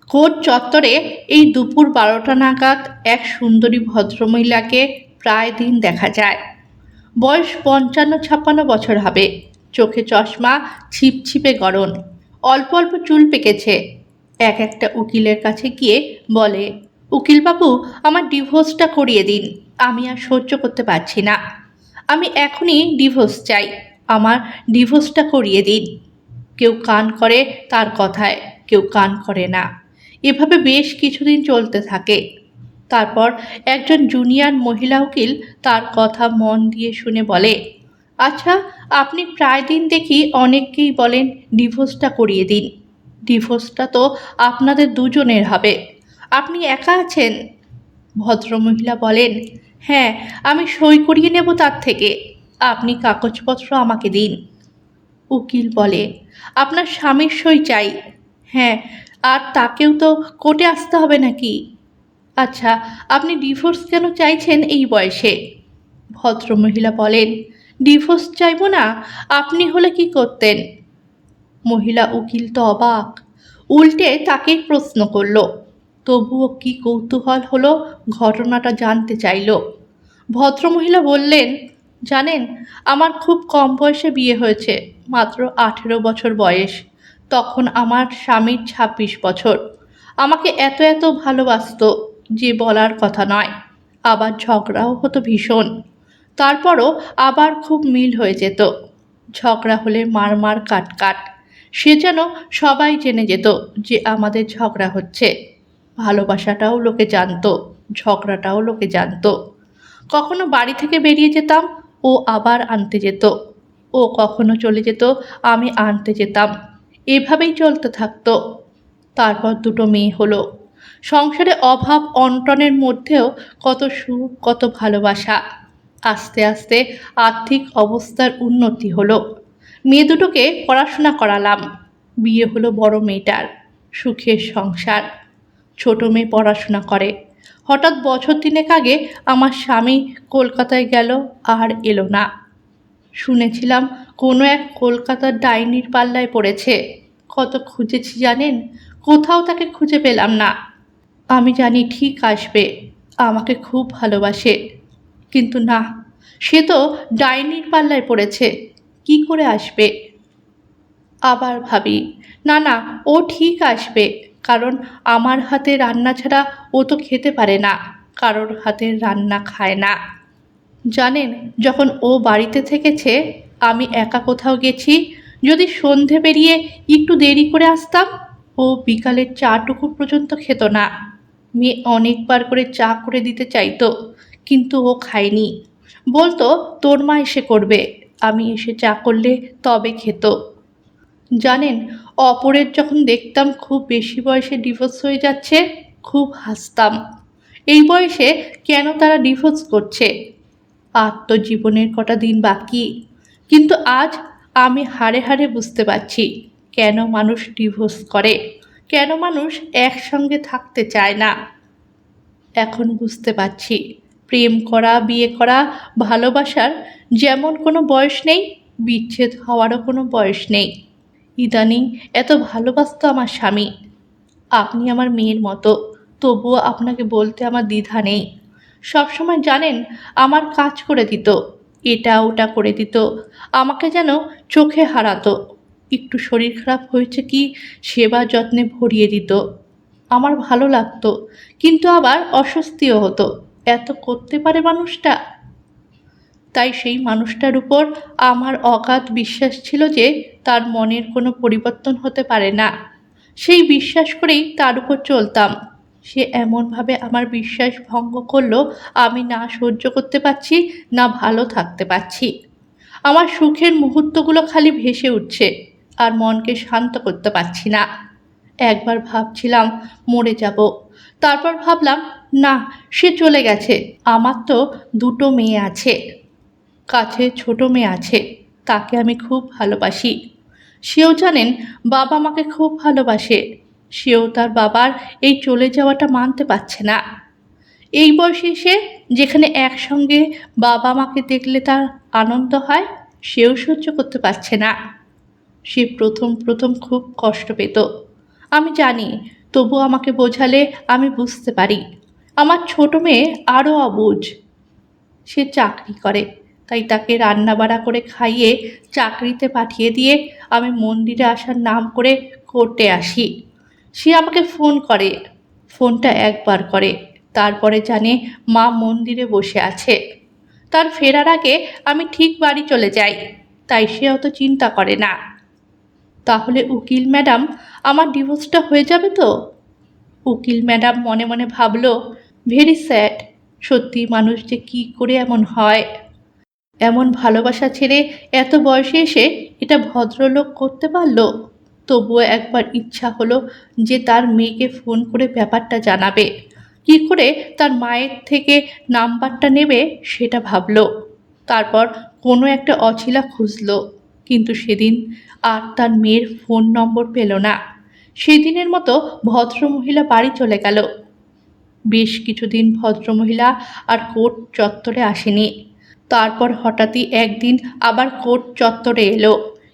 Court চত্বরে এই দুপুর 12টা নাগাদ এক সুন্দরী ভদ্রমহিলাকে প্রায় দিন দেখা যায়। বয়স 55-56 হবে। চোখে চশমা, ছিপছিপে গড়ন, অল্প অল্প চুল পেকেছে। একটা উকিলের কাছে গিয়ে বলে, উকিলবাবু, আমার ডিভোর্সটা করিয়ে দিন। আমি আর সহ্য করতে পারছি না। আমি এখনই ডিভোর্স চাই। আমার ডিভোর্সটা করিয়ে দিন। কেউ কান করে তার কথায়, কেউ কান করে না। এভাবে বেশ কিছুদিন চলতে থাকে। তারপর একজন জুনিয়র মহিলা উকিল তার কথা মন দিয়ে শুনে বলে, আচ্ছা, আপনি প্রায় দিন দেখি অনেককেই বলেন ডিভোর্সটা করিয়ে দিন। ডিভোর্সটা তো আপনাদের দুজনের হবে। আপনি একা আছেন? ভদ্রমহিলা বলেন, হ্যাঁ, আমি সই করিয়ে নেব তার থেকে। আপনি কাগজপত্র আমাকে দিন। উকিল বলে, আপনার স্বামীর সই চাই। হ্যাঁ, আর তাকেও তো কোর্টে আসতে হবে নাকি? আচ্ছা, আপনি ডিভোর্স কেন চাইছেন এই বয়সে? ভদ্রমহিলা বলেন, ডিভোর্স চাইব না? আপনি হলে কি করতেন? মহিলা উকিল তো অবাক, উল্টে তাকেই প্রশ্ন করল। তবুও কি কৌতূহল হলো, ঘটনাটা জানতে চাইল। ভদ্রমহিলা বললেন, জানেন, আমার খুব কম বয়সে বিয়ে হয়েছে, মাত্র 18 বছর বয়স। তখন আমার স্বামীর 26 বছর। আমাকে এত এত ভালোবাসতো যে বলার কথা নয়। আবার ঝগড়াও হতো ভীষণ। তারপরও আবার খুব মিল হয়ে যেত। ঝগড়া হলে মার মার কাট কাট। সে যেন সবাই জেনে যেত যে আমাদের ঝগড়া হচ্ছে। ভালোবাসাটাও লোকে জানতো, ঝগড়াটাও লোকে জানতো। কখনো বাড়ি থেকে বেরিয়ে যেতাম, ও আবার আনতে যেত। ও কখনো চলে যেত, আমি আনতে যেতাম। এভাবেই চলতে থাকতো। তারপর দুটো মেয়ে হলো। সংসারে অভাব অনটনের মধ্যেও কত সুখ, কত ভালোবাসা। আস্তে আস্তে আর্থিক অবস্থার উন্নতি হলো। মেয়ে দুটোকে পড়াশোনা করালাম। বিয়ে হলো বড় মেয়েটার। সুখের সংসার। ছোট মেয়ে পড়াশোনা করে। হঠাৎ বছর তিনেক আগে আমার স্বামী কলকাতায় গেল, আর এলো না। শুনেছিলাম কোনো এক কলকাতার ডাইনির পাল্লায় পড়েছে। কত খুঁজেছি জানেন, কোথাও তাকে খুঁজে পেলাম না। আমি জানি ঠিক আসবে, আমাকে খুব ভালোবাসে। কিন্তু না, সে তো ডাইনির পাল্লায় পড়েছে। কি করে আসবে? আবার ভাবি, না না, ও ঠিক আসবে। কারণ আমার হাতে রান্না ছাড়া ও তো খেতে পারে না, কারোর হাতের রান্না খায় না। জানেন, যখন ও বাড়িতে থেকেছে, আমি একা কোথাও গেছি, যদি সন্ধে পেরিয়ে একটু দেরি করে আসতাম, ও বিকালের চাটুকু পর্যন্ত খেত না। মেয়ে অনেকবার করে চা করে দিতে চাইতো, কিন্তু ও খায়নি। বলতো, তোর মা এসে করবে, আমি এসে চা করলে তবে খেত। জানেন, অপরের যখন দেখতাম খুব বেশি বয়সে ডিভোর্স হয়ে যাচ্ছে, খুব হাসতাম। এই বয়সে কেন তারা ডিভোর্স করছে? আর তো জীবনের কটা দিন বাকি। কিন্তু আজ আমি হাড়ে হাড়ে বুঝতে পারছি কেন মানুষ ডিভোর্স করে, কেন মানুষ একসঙ্গে থাকতে চায় না। এখন বুঝতে পারছি, প্রেম করা, বিয়ে করা, ভালোবাসার যেমন কোনো বয়স নেই, বিচ্ছেদ হওয়ারও কোনো বয়স নেই। ইদানিং এত ভালোবাসতো আমার স্বামী। আপনি আমার মেয়ের মতো, তবুও আপনাকে বলতে আমার দ্বিধা নেই। সবসময় জানেন, আমার কাজ করে দিত, এটা ওটা করে দিত, আমাকে যেন চোখে হারাতো। একটু শরীর খারাপ হয়েছে কি, সেবা যত্নে ভরিয়ে দিত। আমার ভালো লাগতো, কিন্তু আবার অস্বস্তিও হতো। এত করতে পারে মানুষটা? তাই সেই মানুষটার উপর আমার অগাধ বিশ্বাস ছিল যে তার মনের কোনো পরিবর্তন হতে পারে না। সেই বিশ্বাস করেই তার উপর চলতাম। সে এমনভাবে আমার বিশ্বাস ভঙ্গ করলো, আমি না সহ্য করতে পারছি, না ভালো থাকতে পারছি। আমার সুখের মুহূর্তগুলো খালি ভেসে উঠছে, আর মনকে শান্ত করতে পারছি না। একবার ভাবছিলাম মরে যাব, তারপর ভাবলাম না, সে চলে গেছে। আমার তো দুটো মেয়ে আছে, কাছে ছোট মেয়ে আছে, তাকে আমি খুব ভালোবাসি। সেও জানেন, বাবা মাকে খুব ভালোবাসে। সেও তার বাবার এই চলে যাওয়াটা মানতে পারছে না। এই বয়সে এসে যেখানে একসঙ্গে বাবা মাকে দেখলে তার আনন্দ হয়, সেও সহ্য করতে পারছে না। সে প্রথম প্রথম খুব কষ্ট পেত। আমি জানি, তবু আমাকে বোঝালে আমি বুঝতে পারি। আমার ছোট মেয়ে আরও অবুঝ। সে চাকরি করে, তাই তাকে রান্নাবাড়া করে খাইয়ে চাকরিতে পাঠিয়ে দিয়ে আমি মন্দিরে আসার নাম করে কোর্টে আসি। সে আমাকে ফোন করে, ফোনটা একবার করে, তারপরে জানে মা মন্দিরে বসে আছে। তার ফেরার আগে আমি ঠিক বাড়ি চলে যাই, তাই সে অত চিন্তা করে না। তাহলে উকিল ম্যাডাম, আমার ডিভোর্সটা হয়ে যাবে তো? উকিল ম্যাডাম মনে মনে ভাবলো, ভেরি স্যাড। সত্যি মানুষ যে কী করে এমন হয়। এমন ভালোবাসা ছেড়ে এত বয়সে এসে এটা ভদ্রলোক করতে পারলো। তবুও একবার ইচ্ছা হলো যে তার মেয়েকে ফোন করে ব্যাপারটা জানাবে। কি করে তার মায়ের থেকে নাম্বারটা নেবে সেটা ভাবলো। তারপর কোনো একটা অছিলা খুঁজলো, কিন্তু সেদিন আর তার মেয়ের ফোন নম্বর পেল না। সেদিনের মতো ভদ্রমহিলা বাড়ি চলে গেল। বেশ কিছুদিন ভদ্রমহিলা আর কোর্ট চত্বরে আসেনি। তারপর হঠাৎই একদিন আবার কোর্ট চত্বরে এলো।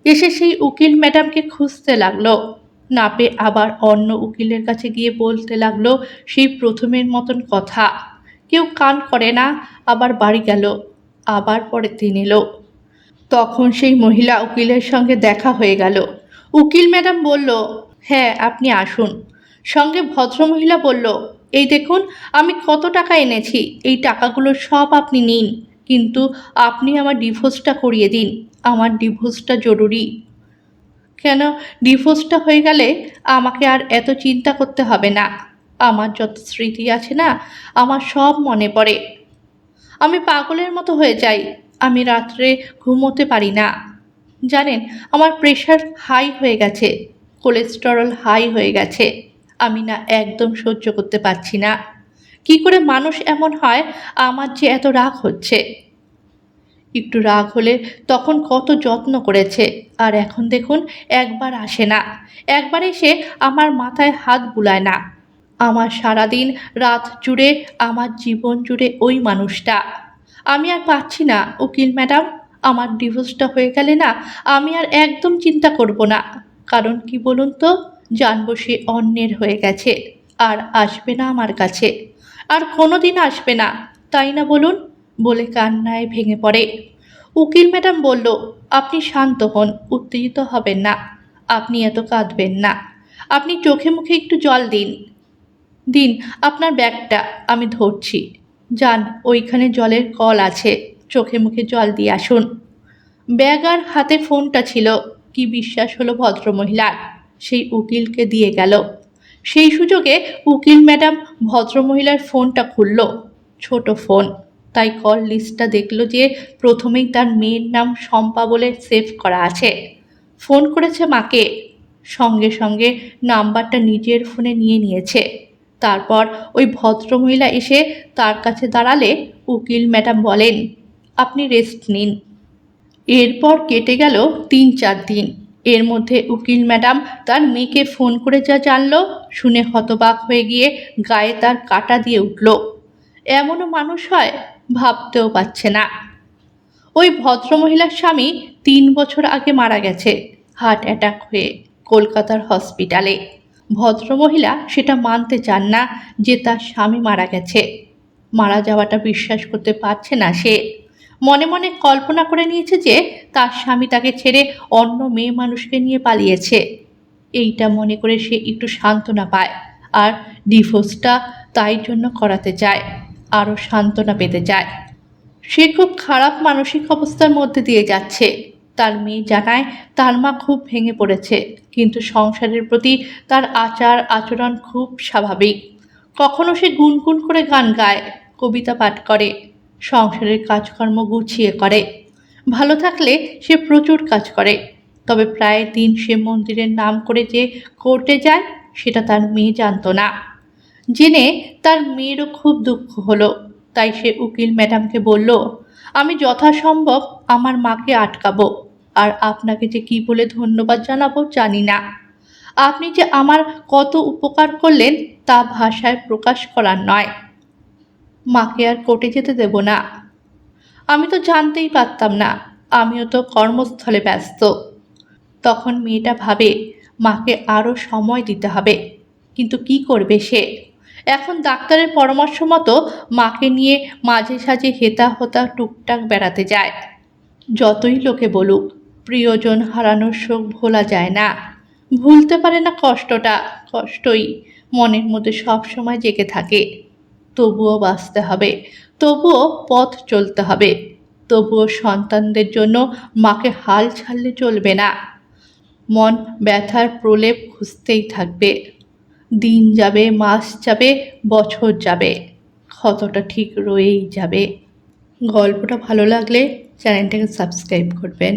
এসে সেই উকিল ম্যাডামকে খুঁজতে লাগলো। না পেয়ে আবার অন্য উকিলের কাছে গিয়ে বলতে লাগলো সেই প্রথমের মতন কথা। কেউ কান করে না, আবার বাড়ি গেল। আবার পরের দিন এলো। তখন সেই মহিলা উকিলের সঙ্গে দেখা হয়ে গেল। উকিল ম্যাডাম বলল, হ্যাঁ আপনি আসুন। সঙ্গে ভদ্রমহিলা বলল, এই দেখুন আমি কত টাকা এনেছি, এই টাকাগুলো সব আপনি নিন, কিন্তু আপনি আমার ডিভোর্সটা করিয়ে দিন। আমার ডিভোর্সটা জরুরি। কেন? ডিভোর্সটা হয়ে গেলে আমাকে আর এত চিন্তা করতে হবে না। আমার যত স্মৃতি আছে না, আমার সব মনে পড়ে। আমি পাগলের মতো হয়ে যাই। আমি রাত্রে ঘুমোতে পারি না। জানেন, আমার প্রেশার হাই হয়ে গেছে, কোলেস্টেরল হাই হয়ে গেছে। আমি না একদম সহ্য করতে পারছি না। কি করে মানুষ এমন হয়? আমার যে এত রাগ হচ্ছে। একটু রাগ হলে তখন কত যত্ন করেছে, আর এখন দেখুন একবার আসে না। একবার এসে আমার মাথায় হাত বুলায় না। আমার সারাদিন রাত জুড়ে, আমার জীবন জুড়ে ওই মানুষটা। আমি আর পাচ্ছি না উকিল ম্যাডাম। আমার ডিভোর্সটা হয়ে গেলে না, আমি আর একদম চিন্তা করব না। কারণ কি বলুন তো, জানবো সে অন্যের হয়ে গেছে, আর আসবে না আমার কাছে, আর কোনো দিন আসবে না। তাই না বলুন? বলে কান্নায় ভেঙে পড়ে। উকিল ম্যাডাম বলল, আপনি শান্ত হন, উত্তেজিত হবেন না, আপনি এত কাঁদবেন না। আপনি চোখে মুখে একটু জল দিন। দিন আপনার ব্যাগটা, আমি ধরছি। যান, ওইখানে জলের কল আছে, চোখে মুখে জল দিয়ে আসুন। ব্যাগ আর হাতে ফোনটা ছিল। কি বিশ্বাস হলো ভদ্রমহিলার। সেই উকিলকে দিয়ে গেল। সেই সুযোগে উকিল ম্যাডাম ভদ্রমহিলার ফোনটা খুলল। ছোট ফোন, তাই কল লিস্টটা দেখলো যে প্রথমেই তার মেয়ের নাম শম্পা বলে সেভ করা আছে। ফোন করেছে মাকে। সঙ্গে সঙ্গে নাম্বারটা নিজের ফোনে নিয়ে নিয়েছে। তারপর ওই ভদ্রমহিলা এসে তার কাছে দাঁড়ালে উকিল ম্যাডাম বলেন, আপনি রেস্ট নিন। এরপর কেটে গেল ৩-৪ দিন। এর মধ্যে উকিল ম্যাডাম তার মেয়েকে ফোন করে যা জানল, শুনে হতবাক হয়ে গিয়ে গায়ে তার কাঁটা দিয়ে উঠল। এমনও মানুষ হয়, ভাবতেও পারছে না। ওই ভদ্রমহিলার স্বামী ৩ বছর আগে মারা গেছে, হার্ট অ্যাটাক হয়ে, কলকাতার হসপিটালে। ভদ্রমহিলা সেটা মানতে চান না যে তার স্বামী মারা গেছে। মারা যাওয়াটা বিশ্বাস করতে পারছে না সে। মনে মনে কল্পনা করে নিয়েছে যে তার স্বামী তাকে ছেড়ে অন্য মেয়ে মানুষকে নিয়ে পালিয়েছে। এইটা মনে করে সে একটু সান্ত্বনা পায়, আর ডিভোর্সটা তাই জন্য করাতে চায়, আরও সান্ত্বনা পেতে চায়। সে খুব খারাপ মানসিক অবস্থার মধ্যে দিয়ে যাচ্ছে। তার মেয়ে জানায় তার মা খুব ভেঙে পড়েছে, কিন্তু সংসারের প্রতি তার আচার আচরণ খুব স্বাভাবিক। কখনো সে গুনগুন করে গান গায়, কবিতা পাঠ করে, সংসারের কাজকর্ম গুছিয়ে করে। ভালো থাকলে সে প্রচুর কাজ করে। তবে প্রায় দিন সে মন্দিরের নাম করে যে কোর্টে যায়, সেটা তার মেয়ে জানতো না। জেনে তার মেয়েরও খুব দুঃখ হলো। তাই সে উকিল ম্যাডামকে বলল, আমি যথাসম্ভব আমার মাকে আটকাবো, আর আপনাকে যে কি বলে ধন্যবাদ জানাবো জানি না। আপনি যে আমার কত উপকার করলেন তা ভাষায় প্রকাশ করার নয়। মাকে আর কোর্টে যেতে দেব না। আমি তো জানতেই পারতাম না, আমিও তো কর্মস্থলে ব্যস্ত। তখন মেয়েটা ভাবে মাকে আরও সময় দিতে হবে। কিন্তু কি করবে সে? এখন ডাক্তারের পরামর্শ মতো মাকে নিয়ে মাঝে সাঝে হেতা হোতা টুকটাক বেড়াতে যায়। যতই লোকে বলুক, প্রিয়জন হারানোর শোক ভোলা যায় না, ভুলতে পারে না কষ্টটা। কষ্টই মনের মধ্যে সব সময় জেগে থাকে। তবুও বাঁচতে হবে, তবুও পথ চলতে হবে, তবুও সন্তানদের জন্য মাকে হাল ছাড়লে চলবে না। মন ব্যথার প্রলেপ খুঁজতেই থাকবে। দিন যাবে, মাস যাবে, বছর যাবে, ক্ষতটা ঠিক রয়েই যাবে। গল্পটা ভালো লাগলে চ্যানেলটাকে সাবস্ক্রাইব করবেন।